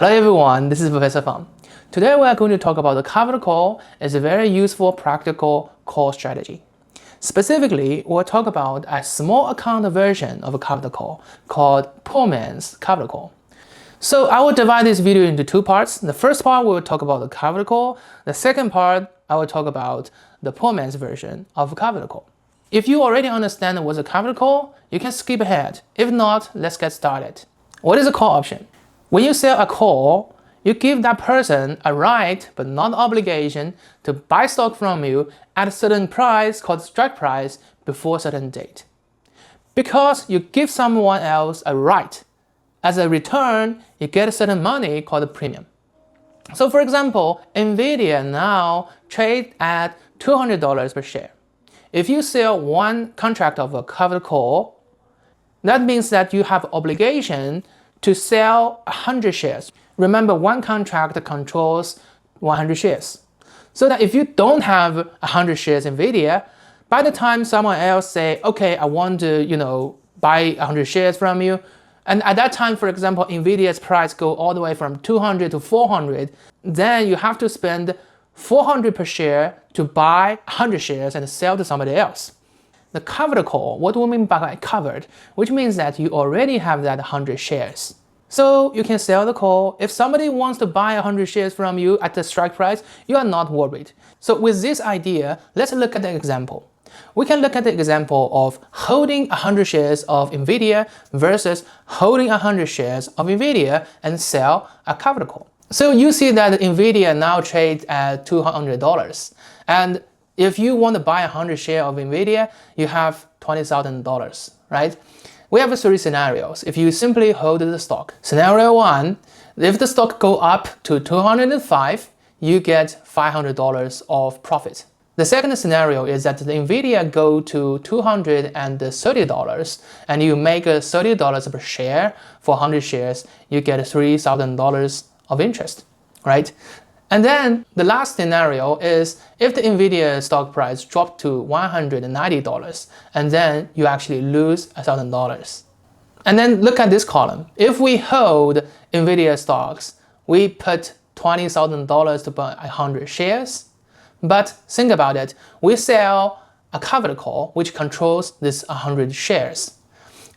Hello everyone, this is Professor Fang. Today we are going to talk about the covered call as a very useful practical call strategy. Specifically, we'll talk about a small account version of a covered call called poor man's covered call. So I will divide this video into two parts. The first part we will talk about the covered call. The second part I will talk about the poor man's version of a covered call. If you already understand what's a covered call, you can skip ahead. If not, let's get started. What is a call option? When you sell a call, you give that person a right but not obligation to buy stock from you at a certain price called strike price before a certain date. Because you give someone else a right, as a return, you get a certain money called a premium. So for example, Nvidia now trades at $200 per share. If you sell one contract of a covered call, that means that you have obligation to sell 100 shares. Remember, one contract controls 100 shares. So that if you don't have 100 shares in Nvidia, by the time someone else say, okay, I want to, buy 100 shares from you, and at that time, for example, Nvidia's price go all the way from 200 to 400, then you have to spend 400 per share to buy 100 shares and sell to somebody else. The covered call, what do we mean by covered? Which means that you already have that 100 shares. So you can sell the call. If somebody wants to buy 100 shares from you at the strike price, you are not worried. So with this idea, let's look at the example. We can look at the example of holding 100 shares of Nvidia versus holding 100 shares of Nvidia and sell a covered call. So you see that Nvidia now trades at $200. And if you want to buy 100 shares of Nvidia, you have $20,000, right? We have three scenarios. If you simply hold the stock. Scenario one, if the stock go up to 205, you get $500 of profit. The second scenario is that the Nvidia go to $230 and you make $30 per share for 100 shares, you get $3,000 of interest, right? And then the last scenario is if the Nvidia stock price dropped to $190 and then you actually lose $1,000. And then look at this column. If we hold Nvidia stocks, we put $20,000 to buy 100 shares. But think about it, we sell a covered call which controls this 100 shares.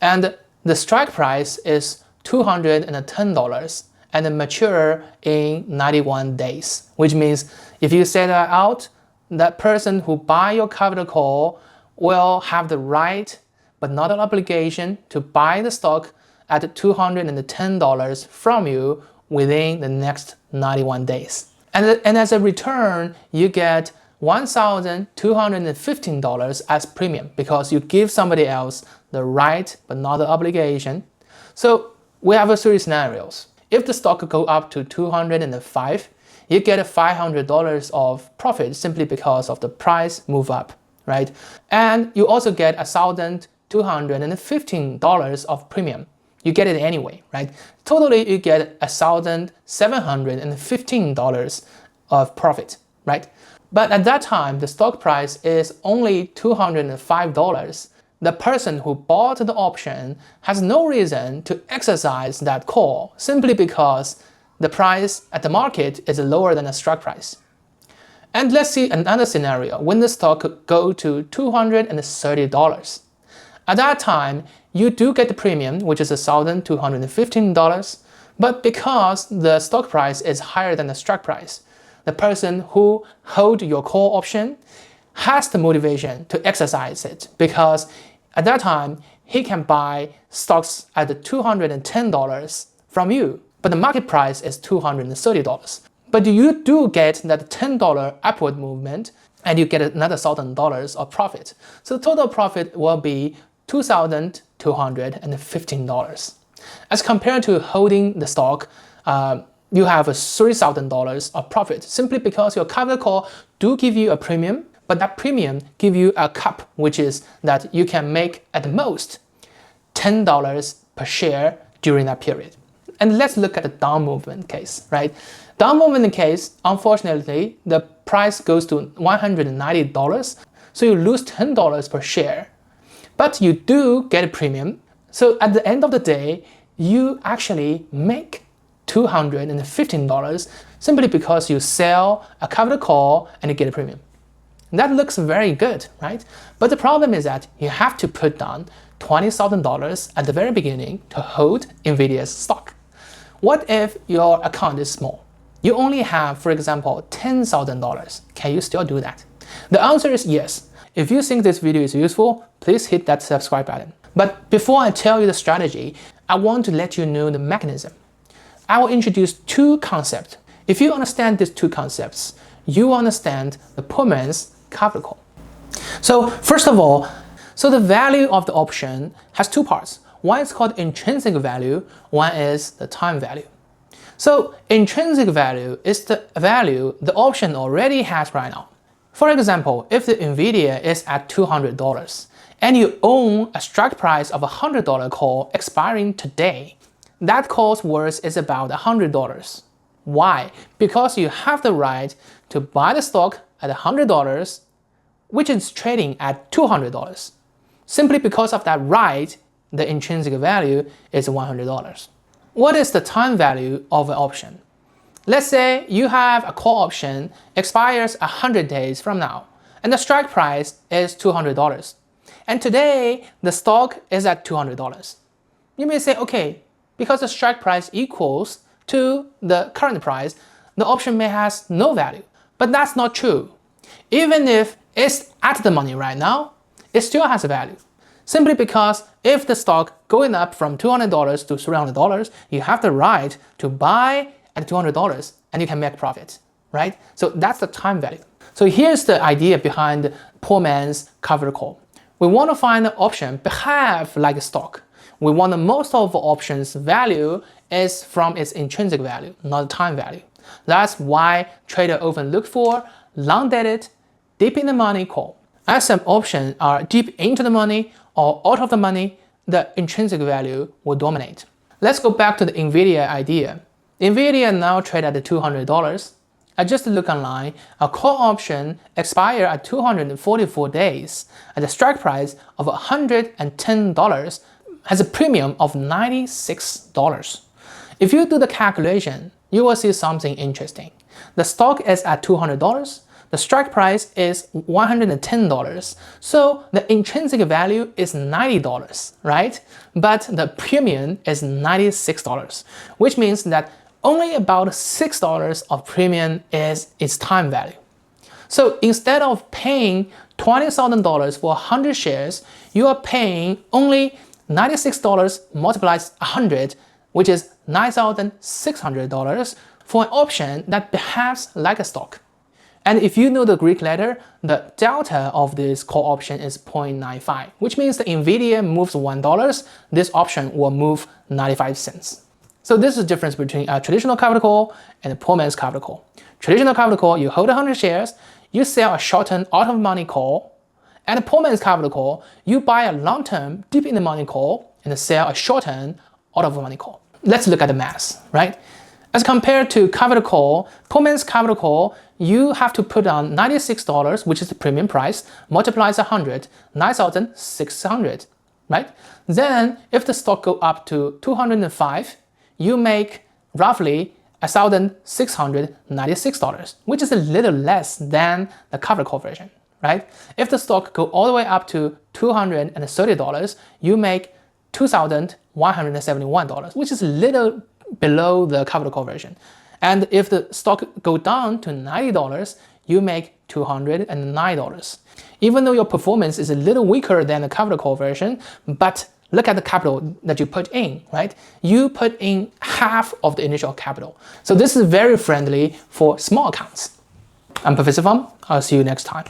And the strike price is $210 and mature in 91 days, which means if you sell that out, that person who buy your covered call will have the right but not an obligation to buy the stock at $210 from you within the next 91 days. And as a return, you get $1,215 as premium because you give somebody else the right but not the obligation. So we have three scenarios. If the stock go up to 205, you get $500 of profit simply because of the price move up, right? And you also get $1,215 of premium. You get it anyway, right? Totally, you get $1,715 of profit, right? But at that time, the stock price is only $205. The person who bought the option has no reason to exercise that call simply because the price at the market is lower than the strike price. And let's see another scenario when the stock go to $230. At that time, you do get the premium, which is $1,215, but because the stock price is higher than the strike price, the person who hold your call option has the motivation to exercise it because at that time, he can buy stocks at $210 from you, but the market price is $230. But you do get that $10 upward movement and you get another $1,000 of profit. So the total profit will be $2,215. As compared to holding the stock, you have $3,000 of profit simply because your covered call do give you a premium, but that premium give you a cap, which is that you can make at the most $10 per share during that period. And let's look at the down movement case, right? Down movement case, unfortunately, the price goes to $190, so you lose $10 per share. But you do get a premium. So at the end of the day, you actually make $215 simply because you sell a covered call and you get a premium. That looks very good, right? But the problem is that you have to put down $20,000 at the very beginning to hold NVIDIA's stock. What if your account is small? You only have, for example, $10,000. Can you still do that? The answer is yes. If you think this video is useful, please hit that subscribe button. But before I tell you the strategy, I want to let you know the mechanism. I will introduce two concepts. If you understand these two concepts, you understand the poor man's covered call. So first of all, the value of the option has two parts. One is called intrinsic value, one is the time value. So intrinsic value is the value the option already has right now. For example, if the NVIDIA is at $200 and you own a strike price of $100 call expiring today, that call's worth is about $100. Why? Because you have the right to buy the stock at $100, which is trading at $200. Simply because of that right, the intrinsic value is $100. What is the time value of an option? Let's say you have a call option expires 100 days from now, and the strike price is $200. And today, the stock is at $200. You may say, okay, because the strike price equals to the current price, the option may have no value. But that's not true. Even if it's at the money right now, it still has a value. Simply because if the stock going up from $200 to $300, you have the right to buy at $200 and you can make profit, right? So that's the time value. So here's the idea behind poor man's covered call. We want to find an option behave like a stock. We want the most of the option's value is from its intrinsic value, not time value. That's why traders often look for long-dated, deep in the money call. As some options are deep into the money or out of the money, the intrinsic value will dominate. Let's go back to the NVIDIA idea. NVIDIA now trades at $200. I just look online, a call option expires at 244 days at a strike price of $110 has a premium of $96. If you do the calculation, you will see something interesting. The stock is at $200, the strike price is $110, so the intrinsic value is $90, right? But the premium is $96, which means that only about $6 of premium is its time value. So instead of paying $20,000 for 100 shares, you are paying only $96 multiplied 100, which is $9,600 for an option that behaves like a stock. And if you know the Greek letter, the delta of this call option is 0.95, which means the NVIDIA moves $1, this option will move 95 cents. So this is the difference between a traditional covered call and a poor man's covered call. Traditional covered call, you hold 100 shares, you sell a short-term out-of-money call, and a poor man's covered call, you buy a long-term deep in the money call and sell a short-term out-of-money call. Let's look at the math, right? As compared to covered call, poor man's covered call, you have to put on $96, which is the premium price, multiplies 100, 9,600, right? Then if the stock go up to 205, you make roughly $1,696, which is a little less than the covered call version, right? If the stock go all the way up to $230, you make $2,171, which is a little below the covered call version. And if the stock go down to $90, you make $209. Even though your performance is a little weaker than the covered call version, but look at the capital that you put in, right? You put in half of the initial capital. So this is very friendly for small accounts. I'm Professor Pham. I'll see you next time.